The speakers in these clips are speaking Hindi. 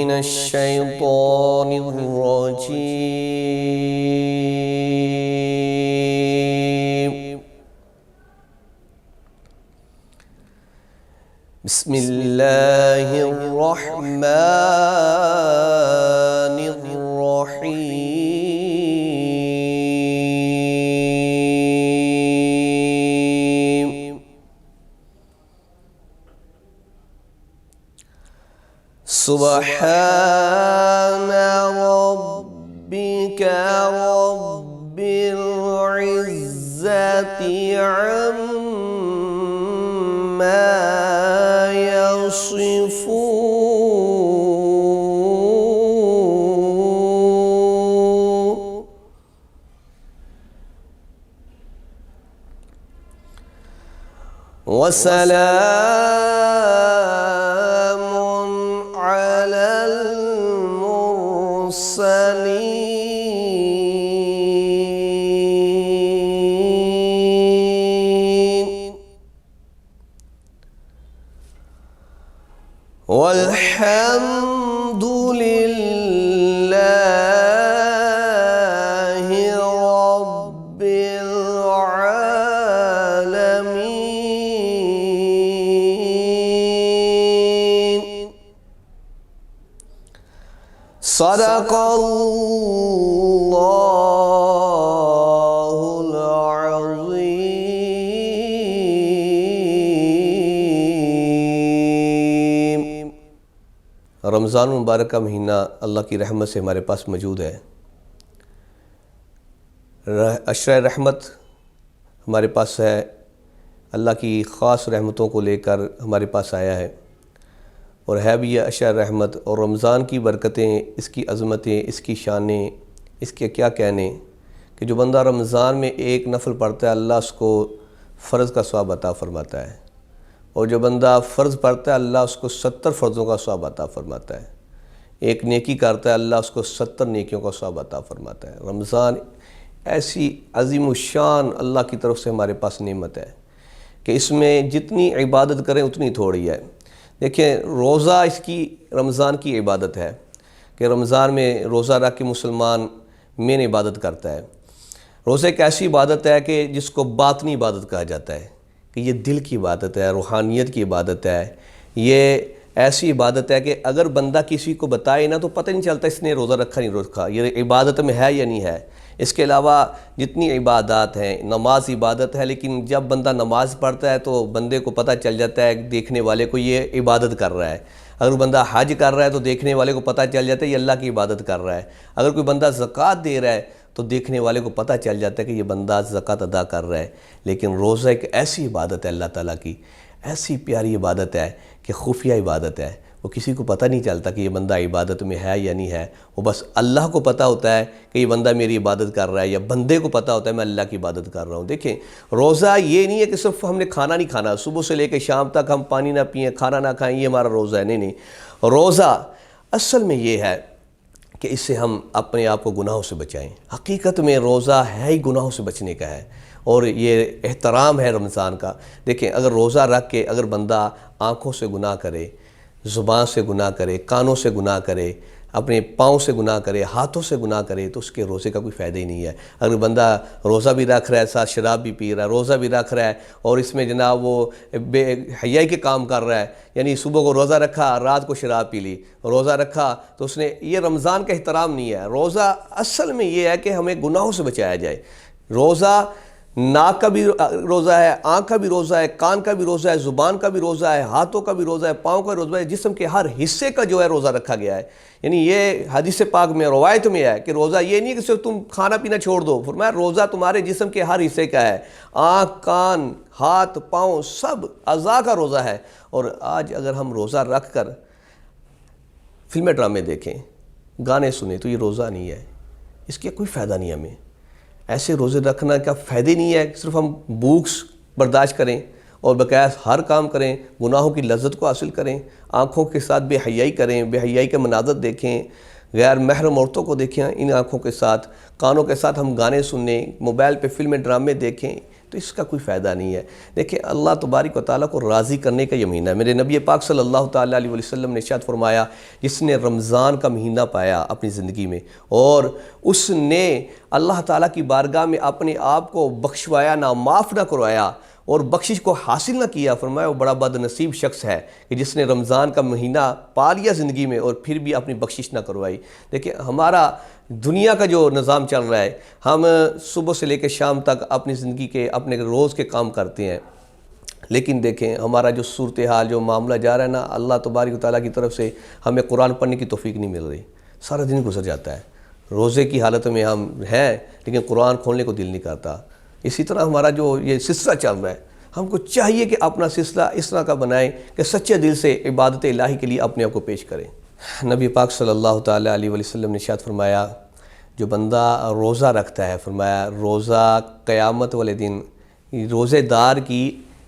मिनश्शैतानिर्रजीम। बिस्मिल्लाहिर्रहमानिर्रहीम। सुब्हान रब्बिका रब्बिल इज़्ज़ति अम्मा यसिफून वसलामुन अलल मुरसलीन वल्हम्दुलिल्लाहि रब्बिल आलमीन। सदक़ल्लाहुल अज़ीम। रमज़ान मुबारक का महीना अल्लाह की रहमत से हमारे पास मौजूद है। अशरा रहमत हमारे पास है, अल्लाह की ख़ास रहमतों को लेकर हमारे पास आया है और है भी यह अशरा रहमत। और रमज़ान की बरकतें, इसकी अज़मतें, इसकी शानें, इसके क्या कहने कि जो बंदा रमज़ान में एक नफल पढ़ता है अल्लाह उसको फ़र्ज़ का सवाब अता फ़रमाता है, और जो बंदा फ़र्ज़ पढ़ता है अल्लाह उसको 70 फ़र्ज़ों का सवाब अता फ़रमाता है। एक नेकी करता है अल्लाह उसको 70 नेकियों का सवाब अता फ़रमाता है। रमज़ान ऐसी अज़ीमुश्शान अल्लाह की तरफ से हमारे पास नेमत है कि इसमें जितनी इबादत करें उतनी थोड़ी है। देखिए, रोज़ा इसकी रमज़ान की इबादत है कि रमज़ान में रोज़ा रख के मुसलमान मेन इबादत करता है। रोज़ा एक ऐसी इबादत है कि जिसको बातनी इबादत कहा जाता है कि ये दिल की इबादत है, रूहानियत की इबादत है। ये ऐसी इबादत है कि अगर बंदा किसी को बताए ना तो पता नहीं चलता इसने रोज़ा रखा नहीं रखा, ये इबादत में है या नहीं है। इसके अलावा जितनी इबादत हैं, नमाज इबादत है, लेकिन जब बंदा नमाज़ पढ़ता है तो बंदे को पता चल जाता है देखने वाले को ये इबादत कर रहा है। अगर बंदा हज कर रहा है तो देखने वाले को पता चल जाता है ये अल्लाह की इबादत कर रहा है। अगर कोई बंदा ज़कात दे रहा है तो देखने वाले को पता चल जाता है कि ये बंदा ज़कात अदा कर रहा है। लेकिन रोज़ा एक ऐसी इबादत है अल्लाह ताला की, ऐसी प्यारी इबादत है कि खुफिया इबादत है। वो किसी को पता नहीं चलता कि ये बंदा इबादत में है या नहीं है। वो बस अल्लाह को पता होता है कि ये बंदा मेरी इबादत कर रहा है, या बंदे को पता होता है मैं अल्लाह की इबादत कर रहा हूँ। देखें, रोज़ा ये नहीं है कि सिर्फ हमने खाना नहीं खाना, सुबह से लेकर शाम तक हम पानी ना पिएँ, खाना ना खाएँ, ये हमारा रोज़ा है। नहीं, रोज़ा असल में ये है कि इससे हम अपने आप को गुनाहों से बचाएं। हकीकत में रोज़ा है ही गुनाहों से बचने का है, और ये एहतराम है रमज़ान का। देखें, अगर रोज़ा रख के अगर बंदा आँखों से गुनाह करे, ज़ुबान से गुनाह करे, कानों से गुनाह करे, अपने पाँव से गुनाह करे, हाथों से गुनाह करे, तो उसके रोज़े का कोई फ़ायदा ही नहीं है। अगर बंदा रोज़ा भी रख रहा है, साथ शराब भी पी रहा है, रोज़ा भी रख रहा है और इसमें जनाब वो बेहयाई के काम कर रहा है, यानी सुबह को रोज़ा रखा, रात को शराब पी ली, रोज़ा रखा, तो उसने ये रमज़ान का एहतराम नहीं है। रोज़ा असल में ये है कि हमें गुनाहों से बचाया जाए। रोज़ा नाक का भी रोज़ा है, आँख का भी रोज़ा है, कान का भी रोज़ा है, ज़ुबान का भी रोज़ा है, हाथों का भी रोज़ा है, पाँव का रोज़ा है, जिस्म के हर हिस्से का जो है रोज़ा रखा गया है। यानी ये हदीस पाक में रवायत में है कि रोज़ा ये नहीं है कि सिर्फ तुम खाना पीना छोड़ दो, फरमाया रोज़ा तुम्हारे जिस्म के हर हिस्से का है, आँख, कान, हाथ, पाँव, सब अज़ा का रोज़ा है। और आज अगर हम रोज़ा रख कर फिल्में ड्रामे देखें, गाने सुने, तो ये रोज़ा नहीं है, इसका कोई फ़ायदा नहीं। हमें ऐसे रोज़े रखना का फ़ायदे नहीं है, सिर्फ हम भूख बर्दाश्त करें और बकाया हर काम करें, गुनाहों की लज्जत को हासिल करें, आँखों के साथ बेहयाई करें, बेहयाई के मनाज़र देखें, गैर महरम औरतों को देखें इन आँखों के साथ, कानों के साथ हम गाने सुनें, मोबाइल पे फिल्में ड्रामे देखें, तो इसका कोई फ़ायदा नहीं है। देखिए अल्लाह तबारक व तआला को राज़ी करने का ये महीना है। मेरे नबी पाक सल्लल्लाहु ताला अलैहि वसल्लम ने इरशाद फरमाया, जिसने रमज़ान का महीना पाया अपनी ज़िंदगी में और उसने अल्लाह ताला की बारगाह में अपने आप को बख्शवाया ना, माफ़ ना करवाया और बख्शिश को हासिल ना किया, फरमाया वो बड़ा बदनसीब शख्स है कि जिसने रमज़ान का महीना पा लिया ज़िंदगी में और फिर भी अपनी बख्शिश ना करवाई। देखिए हमारा दुनिया का जो निज़ाम चल रहा है, हम सुबह से लेकर शाम तक अपनी ज़िंदगी के अपने रोज़ के काम करते हैं, लेकिन देखें हमारा जो सूरत हाल, जो मामला जा रहा है ना, अल्लाह तबारक व तआला की तरफ से हमें कुरान पढ़ने की तौफीक नहीं मिल रही। सारा दिन गुजर जाता है, रोज़े की हालत में हम हैं लेकिन कुरान खोलने को दिल नहीं करता। इसी तरह हमारा जो ये सिलसिला चल रहा है, हमको चाहिए कि अपना सिलसिला इस तरह का बनाएं कि सच्चे दिल से इबादत इलाही के लिए अपने आप को पेश करें। नबी पाक सल्लल्लाहु ताला अलैहि वसल्लम ने इरशाद फरमाया, जो बंदा रोज़ा रखता है, फरमाया रोज़ा क़यामत वाले दिन, रोज़ेदार की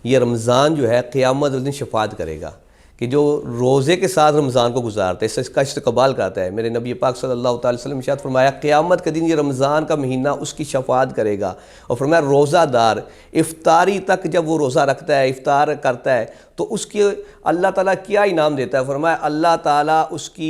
ये रमज़ान जो है क़यामत वाले दिन शफाअत करेगा कि जो रोज़े के साथ रमज़ान को गुजारता है, इसका इस्तक़बाल करता है। मेरे नबी पाक सल्लल्लाहु अलैहि वसल्लम ने इरशाद फरमाया, क़यामत के दिन ये रमज़ान का महीना उसकी शफाअत करेगा। और फरमाया रोज़ादार इफ्तारी तक जब वो रोज़ा रखता है, इफ्तार करता है, तो उसकी अल्लाह ताला क्या इनाम देता है? फरमाया अल्लाह ताला उसकी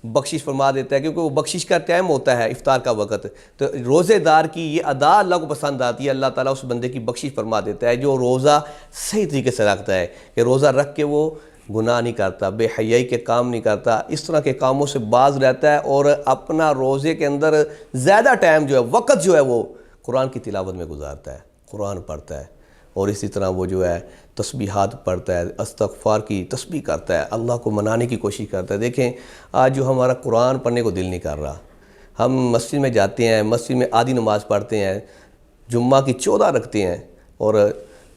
बख्शिश फरमा देता है, क्योंकि वो बख्शिश का टाइम होता है, इफ्तार का वक़्त। तो रोज़ेदार की ये अदा अल्लाह को पसंद आती है, अल्लाह ताला उस बंदे की बख्शिश फरमा देता है जो रोज़ा सही तरीके से रखता है, कि रोज़ा रख के वो गुनाह नहीं करता, बेहयाई के काम नहीं करता, इस तरह के कामों से बाज रहता है और अपना रोज़े के अंदर ज़्यादा टाइम जो है, वक़्त जो है, वो कुरान की तिलावत में गुजारता है, कुरान पढ़ता है और इसी तरह वो जो है तस्बीहात पढ़ता है, इस्तग़फ़ार की तस्बीह करता है, अल्लाह को मनाने की कोशिश करता है। देखें आज जो हमारा कुरान पढ़ने को दिल नहीं कर रहा, हम मस्जिद में जाते हैं, मस्जिद में आधी नमाज़ पढ़ते हैं, जुम्मा की 14 रखते हैं और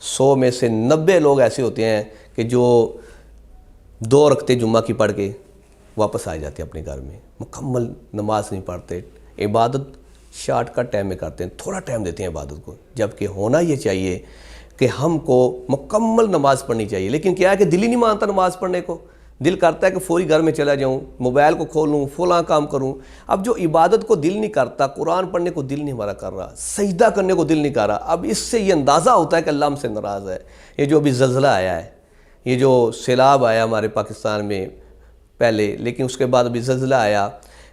100 में से 90 लोग ऐसे होते हैं कि जो 2 रखते जुम्मा की पढ़ के वापस आ जाते हैं अपने घर में, मुकम्मल नमाज नहीं पढ़ते, इबादत शॉर्टकट टाइम में करते हैं, थोड़ा टाइम देते हैं इबादत को, जबकि होना ये चाहिए कि हमको मुकम्मल नमाज़ पढ़नी चाहिए। लेकिन क्या है कि दिल ही नहीं मानता नमाज़ पढ़ने को, दिल करता है कि फौरी घर में चला जाऊँ, मोबाइल को खोलूँ, फलां काम करूँ। अब जो इबादत को दिल नहीं करता, कुरान पढ़ने को दिल नहीं हमारा कर रहा, सजदा करने को दिल नहीं कर रहा, अब इससे ये अंदाज़ा होता है कि अल्लाह हमसे नाराज़ है। ये जो अभी ज़लज़ला आया है, ये जो सैलाब आया हमारे पाकिस्तान में पहले, लेकिन उसके बाद अभी ज़लज़ला आया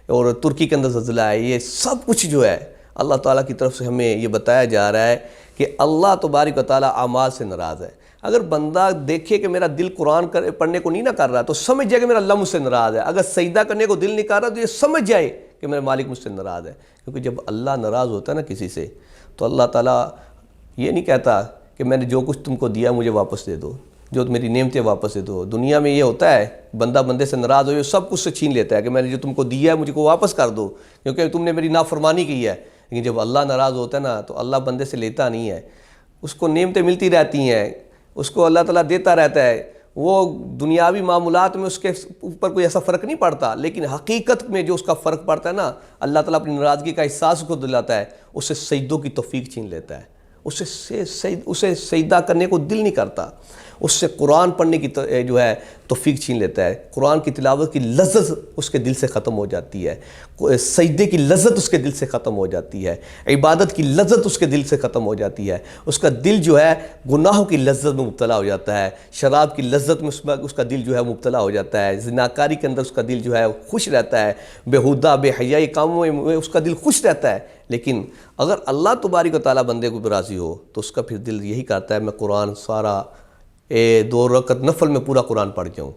और तुर्की के अंदर ज़लज़ला आया, ये सब कुछ जो है अल्लाह ताला की तरफ से हमें ये बताया जा रहा है कि अल्लाह तबारक व तआला आमाल से नाराज़ है। अगर बंदा देखे कि मेरा दिल कुरान पढ़ने को नहीं ना कर रहा, तो समझ जाए कि मेरा अल्लाह मुझसे नाराज़ है। अगर सजदा करने को दिल नहीं कर रहा, तो ये समझ जाए कि मेरा मालिक मुझसे नाराज़ है। क्योंकि जब अल्लाह नाराज़ होता है ना किसी से, तो अल्लाह ताला ये नहीं कहता कि मैंने जो कुछ तुमको दिया मुझे वापस दे दो, जो मेरी नेमतें वापस दे दो। दुनिया में ये होता है, बंदा बंदे से नाराज़ हो सब कुछ से छीन लेता है कि मैंने जो तुमको दिया है मुझको वापस कर दो, क्योंकि तुमने मेरी नाफरमानी की है। लेकिन जब अल्लाह नाराज़ होता है ना, तो अल्लाह बंदे से लेता नहीं है, उसको नेमतें मिलती रहती हैं, उसको अल्लाह ताला देता रहता है। वो दुनियावी मामूलात में उसके ऊपर कोई ऐसा फ़र्क नहीं पड़ता, लेकिन हकीकत में जो उसका फ़र्क पड़ता है ना, अल्लाह ताला अपनी नाराज़गी का एहसास उसको दिलाता है, उससे सजदों की तौफीक छीन लेता है, उसे सजदा करने को दिल नहीं करता, उससे कुरान पढ़ने की जो है तौफीक छीन लेता है। कुरान की तिलावत की लज़्ज़त उसके दिल से ख़त्म हो जाती है, सजदे की लज़्ज़त उसके दिल से ख़त्म हो जाती है, इबादत की लज़्ज़त उसके दिल से ख़त्म हो जाती है। उसका दिल जो है गुनाहों की लज़्ज़त में मुब्तला हो जाता है, शराब की लज़्ज़त में उसका दिल जो है मुब्तला हो जाता है, ज़िनाकारी के अंदर उसका दिल जो है खुश रहता है, बेहुदा बेहयाई कामों में उसका दिल खुश रहता है। लेकिन अगर अल्लाह तबारक व तआला बंदे को राज़ी हो, तो उसका फिर दिल यही करता है मैं कुरान सारा 2 रकत नफल में पूरा कुरान पढ़ जाऊँ,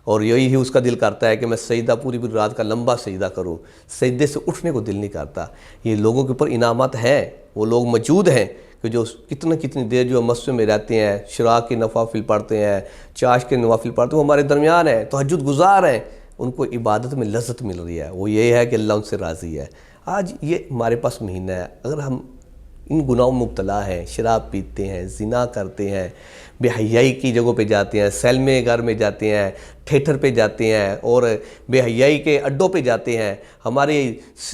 और यही ही उसका दिल करता है कि मैं सजदा पूरी रात का लंबा सजदा करूँ, सजदे से उठने को दिल नहीं करता। ये लोगों के ऊपर इनामत हैं, वो लोग मौजूद हैं कि जो कितनी देर जो मस्जिद में रहते हैं, शराक के नवाफिल पढ़ते हैं, चाश के नवाफिल पढ़ते हैं, वो हमारे दरमियान हैं, तहज्जुद गुजार हैं, उनको इबादत में लज़्ज़त मिल रही है। वो ये है कि अल्लाह उनसे राज़ी है। आज ये हमारे पास महीना है, अगर हम इन गुनाहों में मुब्तला हैं, शराब पीते हैं, ज़िना करते हैं, बेहयाई की जगहों पे जाते हैं, सैलमे घर में जाते हैं, थिएटर पे जाते हैं और बेहयाई के अड्डों पे जाते हैं, हमारी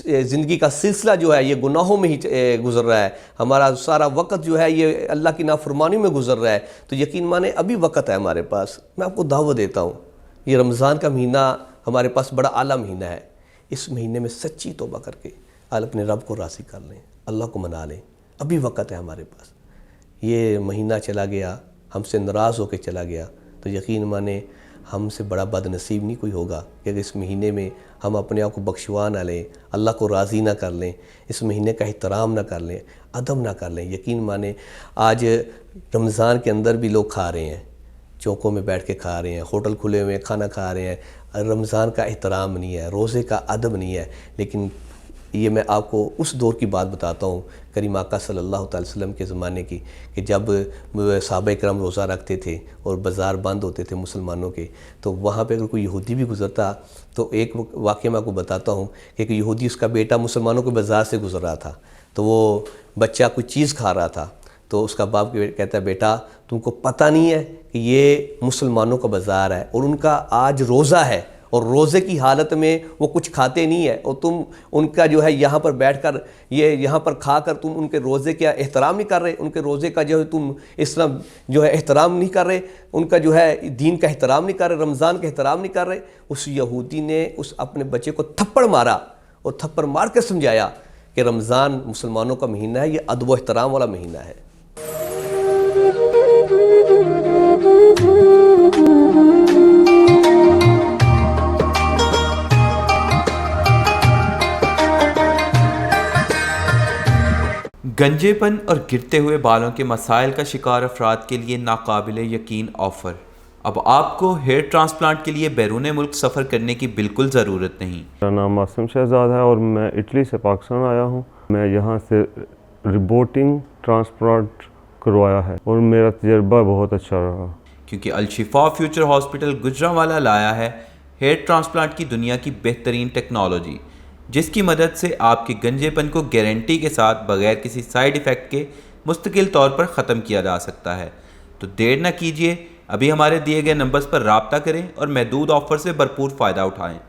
ज़िंदगी का सिलसिला जो है ये गुनाहों में ही गुजर रहा है, हमारा सारा वक्त जो है ये अल्लाह की नाफरमानी में गुजर रहा है, तो यकीन माने अभी वक्त है हमारे पास। मैं आपको दावत देता हूँ, ये रमज़ान का महीना हमारे पास बड़ा आला महीना है। इस महीने में सच्ची तौबा करके अपने रब को राज़ी कर लें, अल्लाह को मना लें, अभी वक्त है हमारे पास। ये महीना चला गया, हमसे नाराज़ होकर चला गया, तो यकीन माने हमसे बड़ा बदनसीब नहीं कोई होगा कि अगर इस महीने में हम अपने आप को बख्शवा ना लें, अल्लाह को राज़ी ना कर लें, इस महीने का एहतराम ना कर लें, अदब ना कर लें। यकीन माने आज रमज़ान के अंदर भी लोग खा रहे हैं, चौकों में बैठ के खा रहे हैं, होटल खुले हुए हैं, खाना खा रहे हैं। रमज़ान का एहतराम नहीं है, रोज़े का अदब नहीं है। लेकिन ये मैं आपको उस दौर की बात बताता हूँ, करीम आका सल्लल्लाहु अलैहि वसल्लम के ज़माने की, कि जब सहाबा किराम रोज़ा रखते थे और बाज़ार बंद होते थे मुसलमानों के, तो वहाँ पे अगर कोई यहूदी भी गुज़रता, तो एक वाक़या मैं आपको बताता हूँ कि एक यहूदी, उसका बेटा मुसलमानों के बाज़ार से गुज़र रहा था, तो वो बच्चा कोई चीज़ खा रहा था, तो उसका बाप कहता है, बेटा तुमको पता नहीं है कि ये मुसलमानों का बाज़ार है और उनका आज रोज़ा है, और रोज़े की हालत में वो कुछ खाते नहीं है, और तुम उनका जो है यहाँ पर बैठकर ये यहाँ पर खाकर तुम उनके रोज़े का एहतराम नहीं कर रहे, उनके रोज़े का जो है तुम इस तरह जो है एहतराम नहीं कर रहे, उनका जो है दीन का एहतराम नहीं कर रहे, रमज़ान का एहतराम नहीं कर रहे। उस यहूदी ने उस अपने बच्चे को थप्पड़ मारा और थप्पड़ मार कर समझाया कि रमज़ान मुसलमानों का महीना है, ये अदब व एहतराम वाला महीना है। गंजेपन और गिरते हुए बालों के मसाइल का शिकार अफराद के लिए नाकाबिले यकीन ऑफ़र। अब आपको हेयर ट्रांसप्लांट के लिए बैरून मुल्क सफ़र करने की बिल्कुल ज़रूरत नहीं। मेरा नाम मासूम शहजाद है और मैं इटली से पाकिस्तान आया हूँ। मैं यहाँ से रिबोटिंग ट्रांसप्लांट करवाया है और मेरा तजर्बा बहुत अच्छा रहा, क्योंकि अल-शिफा फ्यूचर हॉस्पिटल गुजरांवाला लाया है हेयर ट्रांसप्लांट की दुनिया की बेहतरीन टेक्नोलॉजी, जिसकी मदद से आपके गंजेपन को गारंटी के साथ बगैर किसी साइड इफ़ेक्ट के मुस्तकिल तौर पर ख़त्म किया जा सकता है। तो देर न कीजिए, अभी हमारे दिए गए नंबर्स पर राब्ता करें और महदूद ऑफ़र से भरपूर फ़ायदा उठाएं।